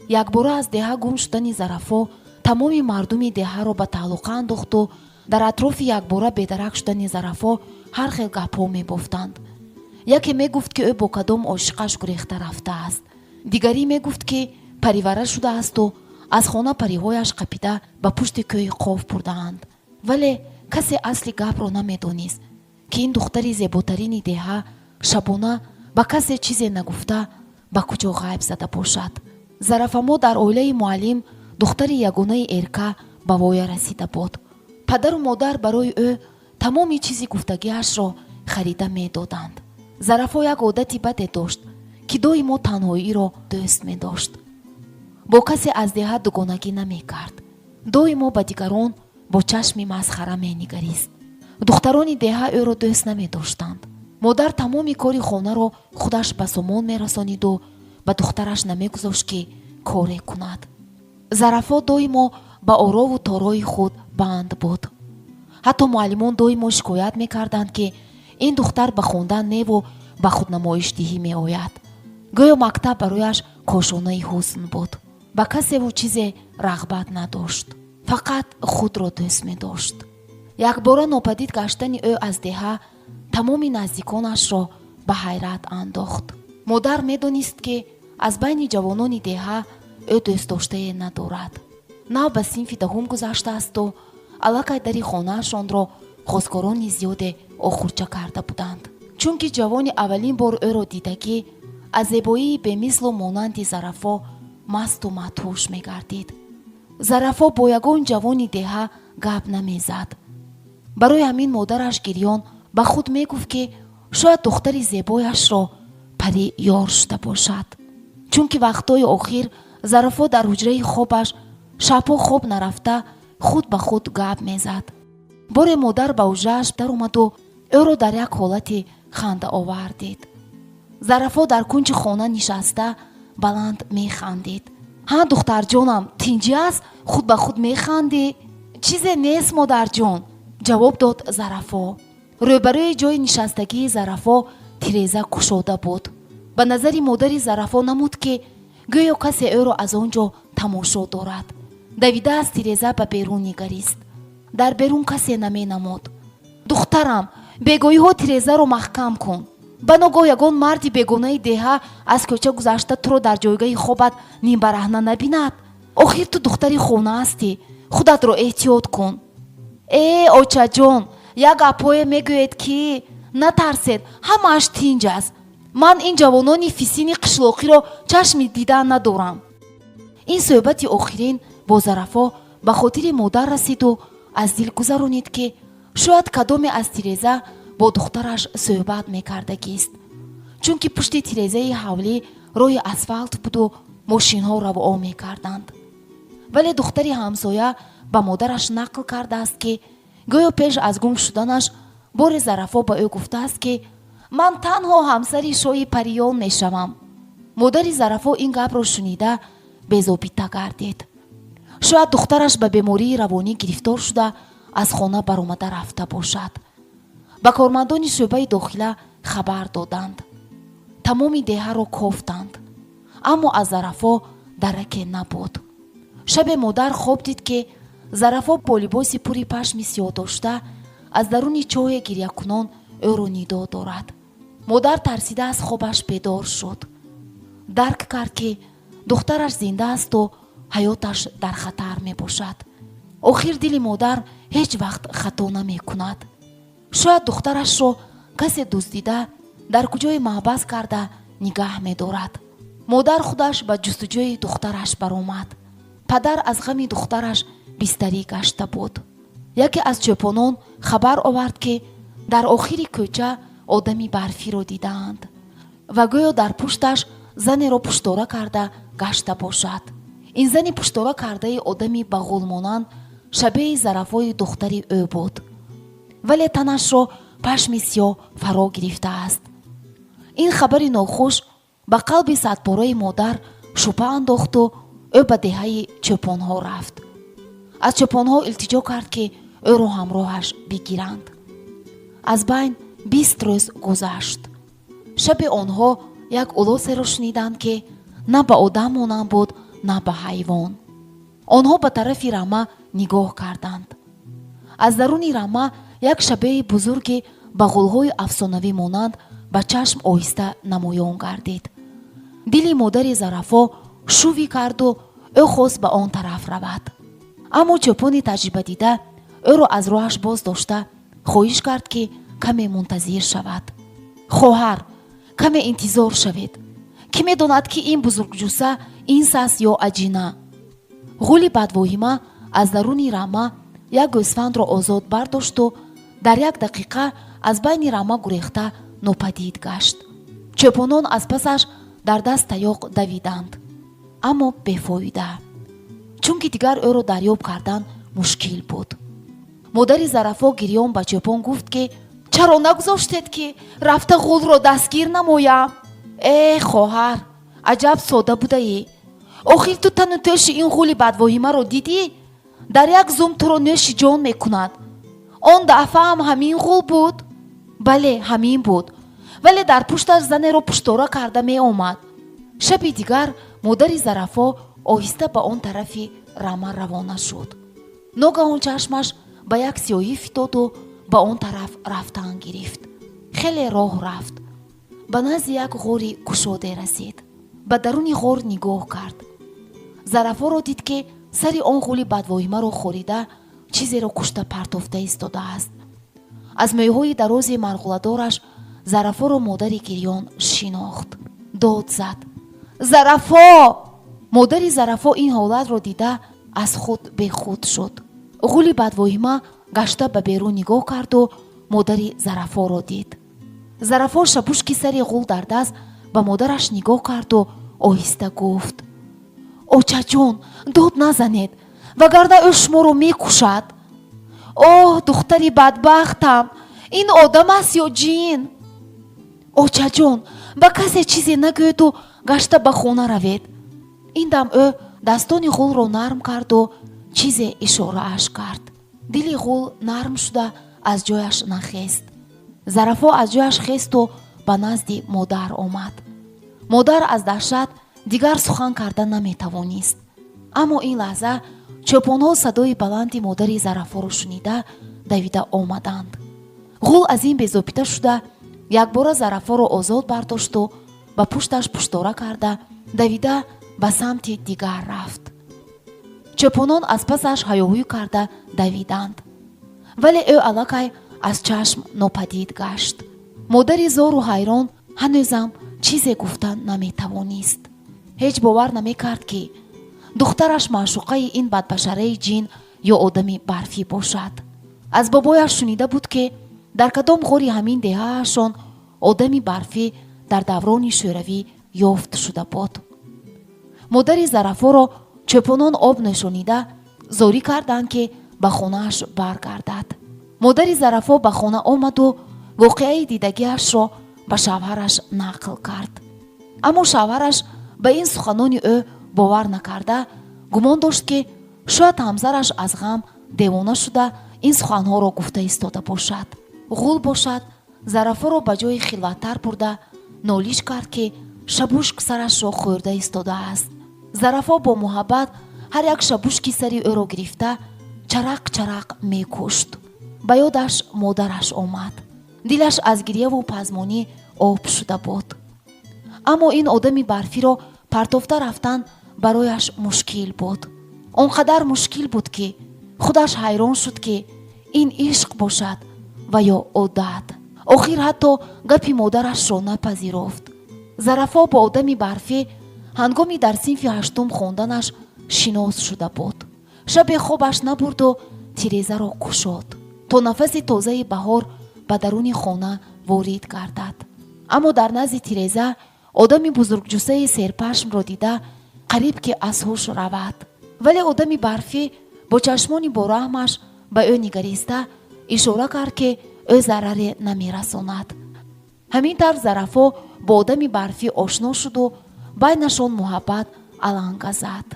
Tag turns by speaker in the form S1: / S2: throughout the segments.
S1: якбора аз деҳа гум шудани Зарафо тамоми мардуми деҳаро ба таълуқа андохту дар атрофи якбора бедарак шудани Зарафо ҳар хел гапҳо мебофтанд. яке мегуфт ки ӯ бо кадом ошиқаш гурехта рафтааст, дигарӣ мегуфт ки паривара шудаасту аз хона париҳояш қапида ба пушти кӯи қов бурдаанд. вале касе асли гапро намедонист ки ин духтари зеботарини деҳа шабона ба касе чизе нагуфта ба куҷо ғайб зада бошад. Зарафамо дар оилаи муаллим духтари ягонаи эрка ба воя расида буд. падару модар барои ӯ тамоми чизи гуфтагиашро харида медоданд. Зарафо як одати баде дошт ки доимо танҳоиро дӯст медошт. бо касе аз деҳа дугонагӣ намекард. доимо ба дигарон бо чашми масхара менигарист. духтарони деҳа ӯро дӯст намедоштанд. модар тамоми кори хонаро худаш ба сомон мерасониду ба духтараш намегузошт ки коре кунад. Зарафо доимо ба орову торои худ банд буд. ҳатто муаллимон доимо шикоят мекарданд ки ин духтар ба хондан неву ба худнамоишдиҳӣ меояд. гӯё мактаб барояш кошонаи ҳусн буд. ба касеву чизе рағбат надошт. фақат худро дӯст медошт. якбора нопадид гаштани ӯ аз деҳа тамоми наздиконашро ба ҳайрат андохт. модар медонист ки аз байни ҷавонони деҳа ӯ дӯстдоштае надорад. нав ба синфи даҳум гузаштаасту аллакай дари хонаашонро хозкорони зиёде охурча карда буданд. чунки ҷавони аввалин бор ӯро дидагӣ аз зебоии бемислу монанди Зарафо масту матҳуш мегардид. Зарафо бо ягон ҷавони деҳа гап намезад. барои ҳамин модараш гирён ба худ мегуфт ки шояд духтари зебояшро пари ёр шуда бошад. чунки вақтҳои охир Зарафо дар ҳуҷраи хобаш шабҳо хоб нарафта худ ба худ гап мезад. боре модар ба ҳуҷрааш даромаду ӯро дар як ҳолати хандаовар дид. Зарафо дар кунҷи хона нишаста баланд механдид. ҳа духтарҷонам, тинҷӣ аст? худ ба худ механдӣ? чизе нест модарҷон, ҷавоб дод Зарафо. рӯбарӯи ҷои нишастагии Зарафо тиреза кушода буд. ба назари модари Зарафо намуд ки гӯё касе ӯро аз он ҷо тамошо дорад. давида аз тиреза ба берун нигарист. дар берун касе наменамуд. духтарам, бегоҳиҳо тирезаро маҳкам кун. ба ногоҳ ягон марди бегонаи деҳа аз кӯча гузашта туро дар ҷойгоҳи хобат нимбараҳна набинад. охир ту духтари хона ҳастӣ, худатро эҳтиёт кун. очаҷон, як гапҳое мегӯед ки натарсед, ҳамааш тинҷ аст. ман ин ҷавонони фисини қишлоқиро чашми дидан надорам. ин суҳбати охирин бо Зарафо ба хотири модар расиду аз дил гузаронид ки шояд кадоме аз тиреза бо духтараш суҳбат мекардагист. чунки пушти тирезаи ҳавлӣ роҳи асфалт буду мошинҳо равоо мекарданд. вале духтари ҳамсоя ба модараш нақл кардааст ки гӯё пеш аз гум шуданаш боре Зарафо ба ӯ гуфтааст ки ман танҳо ҳамсари шоҳи париён мешавам. модари Зарафо ин гапро шунида безобита гардид. шояд духтараш ба бемории равонӣ гирифтор шуда аз хона баромада рафта бошад. ба кормандони шӯъбаи дохила хабар доданд. тамоми деҳаро кофтанд. аммо аз Зарафо дараке набуд. шабе модар хоб дид ки Зарафо бо либоси пури пашми сиёҳ дошта аз даруни чоҳе гирьякунон ӯро нидо дорад. модар тарсида аз хобаш бедор шуд. дарк кард ки духтараш зинда асту ҳаёташ дар хатар мебошад. охир дили модар ҳеҷ вақт хато намекунад. шояд духтарашро касе дуздида дар куҷое маҳбас карда нигаҳ медорад. модар худаш ба ҷустуҷӯи духтараш баромад. падар аз ғами духтараш бистарӣ гашта буд. яке аз чӯпонон хабар овард ки дар охири кӯча одами барфиро дидаанд ва гӯё дар пушташ занеро пуштора карда гашта бошад. ин зани пуштора кардаи одами бағулмонанд шабеҳи Зарафои духтари ӯ буд. вале танашро пашми сиёҳ фаро гирифтааст. ин хабари нохуш ба қалби садпораи модар шубҳа андохту ӯ ба деҳаи чӯпонҳо рафт. аз чӯпонҳо илтиҷо кард ки ӯро ҳамроҳаш бигиранд. аз байн 20 рӯз гузашт. шаби онҳо як улосеро шуниданд ки на ба одам монанд буд, на ба ҳайвон. онҳо ба тарафи рама нигоҳ карданд. аз даруни рама як шабеи бузурге ба ғулҳои афсонавӣ монанд ба чашм оҳиста намоён гардид. дили модари зарафо шувӣ карду ӯ хост ба он тараф равад. аммо чӯпони таҷрибадида ӯро аз роҳаш боз дошта хоҳиш кард ки каме мунтазир шавад. хоҳар, каме интизор шавед. кӣ медонад ки ин бузургҷуса инс аст ё аҷина? ғули бадвоҳима аз даруни рама як гӯсфандро озод бардошту дар як дақиқа аз байни рама гурехта нопадид гашт. чӯпонон аз пасаш дар даст таяқ давиданд, аммо бефоида, чунки дигар ӯро дарёб кардан мушкил буд. модари зарафо гирён ба чӯпон гуфт ки чаро нагузоштед ки рафта ғулро дастгир намоям? хоҳар, аҷаб сода будаӣ. охир ту тану тӯши ин ғули бадвоҳимаро дидӣ? дар як зум туро нӯши ҷон мекунад. он даъфаам ҳамин ғул буд? бале, ҳамин буд. вале дар пушташ занеро пуштора карда меомад. шаби дигар модари зарафо оҳиста ба он тарафи рама равона шуд. ногаҳон чашмаш ба як сиёҳӣ фитоду ба он тараф рафтан гирифт. хеле роҳ рафт. ба назди як ғори кушоде расид. ба даруни ғор нигоҳ кард. зарафоро дид ки сари он ғули бадвоҳимаро хорида чизеро кушта партофта истодааст. аз мӯйҳои дарози марғуладораш зарафоро модари гирён шинохт. дод зад: зарафо! модари зарафо ин ҳолатро дида аз худ бехуд шуд. ғули бадвоҳима гашта ба берун нигоҳ карду модари зарафоро дид. зарафо шабушки сари ғул дар даст ба модараш нигоҳ карду оҳиста гуфт: очаҷон, дод назанед, вагарна ӯ шуморо мекушад. оҳ, духтари бадбахтам, ин одам аст ё ҷин? очаҷон, ба касе чизе нагӯеду гашта ба хона равед. ин дам ӯ дастони ғулро нарм карду чизе ишорааш кард. дили ғул нарм шуда аз ҷояш нахест. зарафо аз ҷояш хесту ба назди модар омад. модар аз даҳшат дигар сухан карда наметавонист. аммо ин лаҳза чӯпонҳо садои баланди модари зарафоро шунида давида омаданд. ғул аз ин безобита шуда якбора зарафоро озод бардошту ба пушташ пуштора карда давида ба самти дигар рафт. чӯпонон аз пасаш ҳаёҳӯй карда давиданд, вале ӯ аллакай аз чашм нопадид гашт. модари зору ҳайрон ҳанӯзам чизе гуфта наметавонист. ҳеҷ бовар намекард ки духтараш маъшуқаи ин бадбашараи ҷин ё одами барфӣ бошад. аз бобояш шунида буд ки дар кадом ғори ҳамин деҳаашон одами барфӣ дар даврони шӯравӣ ёфт шуда буд. модари зарафоро чӯпонон об нӯшонида зорӣ карданд ки ба хонааш баргардад. модари зарафо ба хона омаду воқеаи дидагиашро ба шавҳараш нақл кард. аммо шавҳараш ба ин суханони ӯ бовар накарда гумон дошт ки шояд ҳамзараш аз ғам девона шуда ин суханҳоро гуфта истода бошад. ғул бошад зарафоро ба ҷои хилваттар бурда нолиш кард ки шабушк сарашро хӯрда истодааст. зарафо бо муҳаббат ҳар як шабушки сари ӯро гирифта чарақ чарақ мекушт. ба ёдаш модараш омад. дилаш аз гирияву пазмонӣ об шуда буд. аммо ин одами барфиро партофта рафтан барояш мушкил буд. он қадар мушкил буд ки худаш ҳайрон шуд ки ин ишқ бошад ва ё одат. охир ҳатто гапи модарашро напазирофт. зарафо бо одами барфӣ ҳангоми дар синфи ҳаштум хонданаш шинос шуда буд. шабе хобаш набурду тирезаро кушод, то нафаси тозаи баҳор ба даруни хона ворид гардад. аммо дар назди тиреза одами бузургҷусаи серпашмро дида қариб ки аз ҳуш равад. вале одами барфӣ бо чашмони бораҳмаш ба ӯ нигариста ишора кард ки ӯ зараре намерасонад. ҳамин тавр зарафо бо одами барфӣ ошно шуду байнашон муҳаббат аланга зад.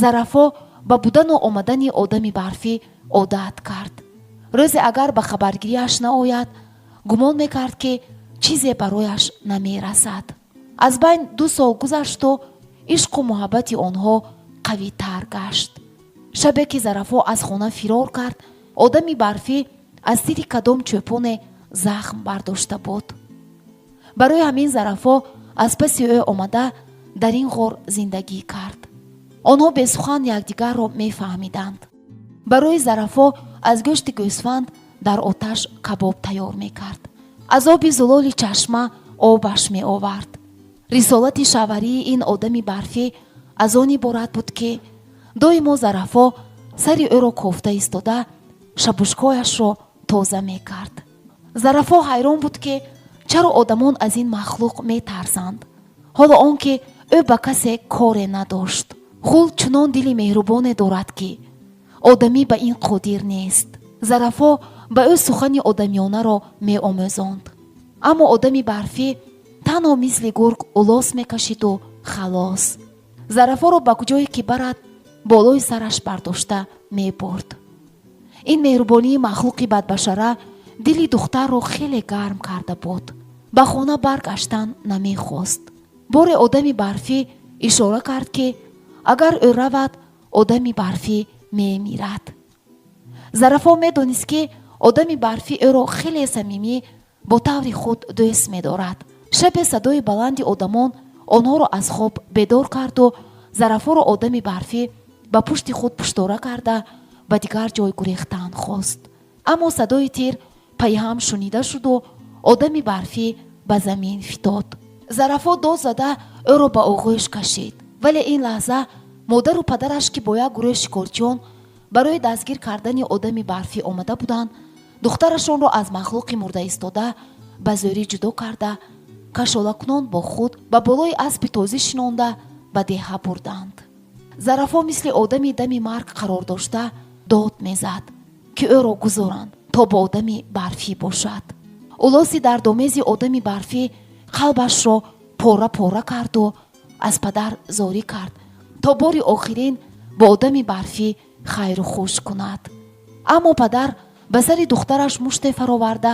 S1: зарафо ба будану омадани одами барфӣ одат кард. рӯзе агар ба хабаргириаш наояд, гумон мекард ки чизе барояш намерасад. аз байн 2 сол гузашту ишқу муҳаббати онҳо қавитар гашт. шабе ки зарафо аз хона фирор кард, одами барфӣ аз зири кадом чӯпоне захм бардошта буд. барои ҳамин зарафо аз паси ӯ омада дар ин ғор зиндагӣ кард. онҳо бесухан якдигарро мефаҳмиданд. барои зарафо аз гӯшти гӯсфанд дар оташ кабоб тайёр мекард. аз оби зулоли чашма обаш меовард. рисолати шаварии ин одами барфӣ аз он иборат буд ки доимо зарафо сари ӯро кофта истода шабушкҳояшро тоза мекард. зарафо ҳайрон буд ки чаро одамон аз ин махлуқ метарсанд, ҳоло он ки ӯ ба касе коре надошт. ғул чунон дили меҳрубоне дорад ки одамӣ ба ин қодир нест. зарафо ба ӯ сухани одамиёнаро меомӯзонд. аммо одами барфӣ танҳо мисли гург улос мекашиду халос. зарафоро ба куҷое ки барад болои сараш бардошта мебурд. ин меҳрубонии махлуқи бадбашара дили духтарро хеле гарм карда буд. ба хона баргаштан намехост. боре одами барфӣ ишора кард ки агар ӯ равад, одами барфӣ мемирад. зарафо медонист ки одами барфӣ ӯро хеле самимӣ бо таври худ дӯст медорад. шабе садои баланди одамон онҳоро аз хоб бедор карду зарафоро одами барфӣ ба пушти худ пуштора карда ба дигар ҷой гурехтан хост. аммо садои тир пайҳам шунида шуду одами барфӣ ба замин фитод. зарафо дод зада ӯро ба оғӯш кашид. вале ин лаҳза модару падараш ки бо як гурӯҳ шикорчиён барои дастгир кардани одами барфӣ омада буданд, духтарашонро аз махлуқи мурда истода ба зӯрӣ ҷудо карда кашолакунон бо худ ба болои аспи тозӣ шинонда ба деҳа бурданд. зарафо мисли одами дами марг қарор дошта дод мезад ки ӯро гузоранд то бо одами барфӣ бошад. улоси дардомези одами барфӣ қалбашро пора пора карду аз падар зорӣ кард то бори охирин бо одами барфӣ хайру хуш кунад. аммо падар ба сари духтараш муште фароварда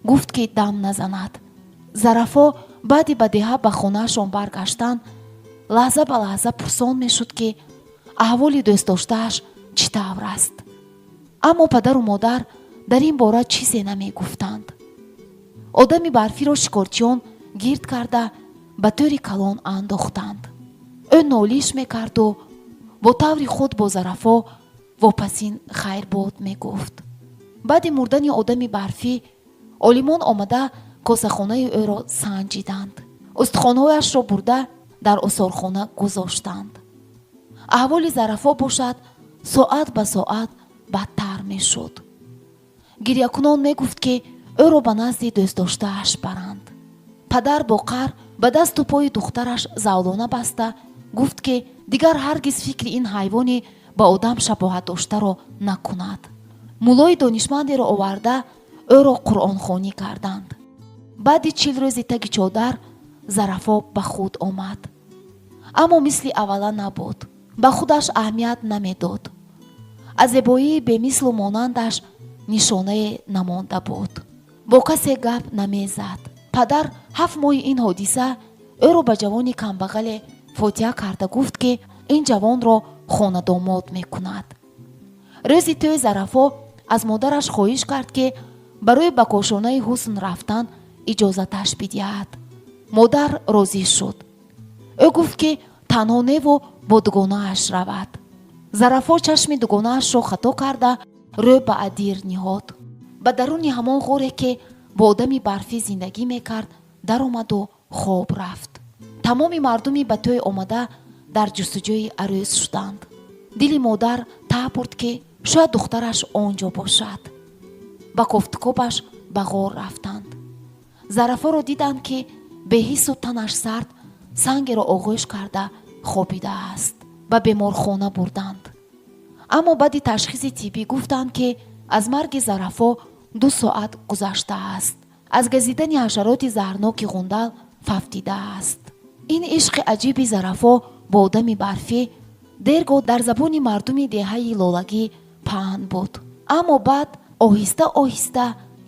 S1: гуфт ки дам назанад. зарафо баъди ба деҳа ба хонаашон баргаштан лаҳза ба лаҳза пурсон мешуд ки аҳволи дӯстдоштааш чӣ тавр аст. аммо падару модар дар ин бора чизе намегуфтанд. одами барфиро шикорчиён гирд карда ба тӯри калон андохтанд. ӯ нолиш мекарду бо таври худ бо зарафо вопасин хайрбод мегуфт. баъди мурдани одами барфӣ олимон омада косахонаи ӯро санҷиданд. устухонҳояшро бурда дар осорхона гузоштанд. аҳволи зарафо бошад соат ба соат бадтар мешуд. гирьякунон мегуфт ки ӯро ба назди дӯстдоштааш баранд. падар бо қар ба дасту пои духтараш завлона баста гуфт ки дигар ҳаргиз фикри ин ҳайвони ба одам шабоҳат доштаро накунад. муллои донишмандеро оварда ӯро қуръонхонӣ карданд. баъди 40 рӯзи таги чодар зарафо ба худ омад. аммо мисли аввала набуд. ба худаш аҳамият намедод. аз зебоии бемислу монандаш нишонае намонда буд. бо касе гап намезад. падар 7 моҳи ин ҳодиса ӯро ба ҷавони камбағале фотиҳа карда гуфт ки ин ҷавонро хонадомод мекунад. рӯзи тӯй зарафо аз модараш хоҳиш кард ки барои ба кошонаи ҳусн рафтан иҷозаташ бидиҳад. модар розӣ шуд. ӯ гуфт ки танҳо неву бо дугонааш равад. зарафо чашми дугонаашро хато карда рӯ ба адир ниҳод. ба даруни ҳамон ғоре ки бо одами барфӣ зиндагӣ мекард даромаду хоб рафт. тамоми мардуми ба тӯй омада дар ҷустуҷӯи арӯз шуданд. дили модар таб бурд ки шояд духтараш он ҷо бошад. ба кофтукобаш ба ғор рафтанд. зарафоро диданд ки беҳиссу танаш сард сангеро оғӯш карда хобидааст. ба беморхона бурданд. аммо баъди ташхиси тиббӣ гуфтанд ки аз марги зарафо 2 соат гузаштааст. аз газидани ҳашароти заҳрноки ғундал фафтидааст. ин ишқи аҷиби зарафо бо одами барфӣ дергоҳ дар забони мардуми деҳаи лолагӣ паҳн буд. аммо баъд оҳиста оҳиста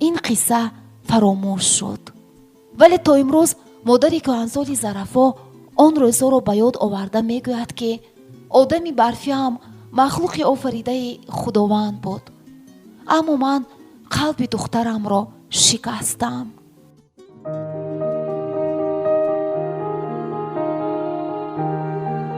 S1: ин қисса фаромӯш шуд. вале то имрӯз модари кӯҳансоли зарафо он рӯзҳоро ба ёд оварда мегӯяд ки одами барфиам махлуқи офаридаи худованд буд. аммо ман қалби духтарамро шикастам.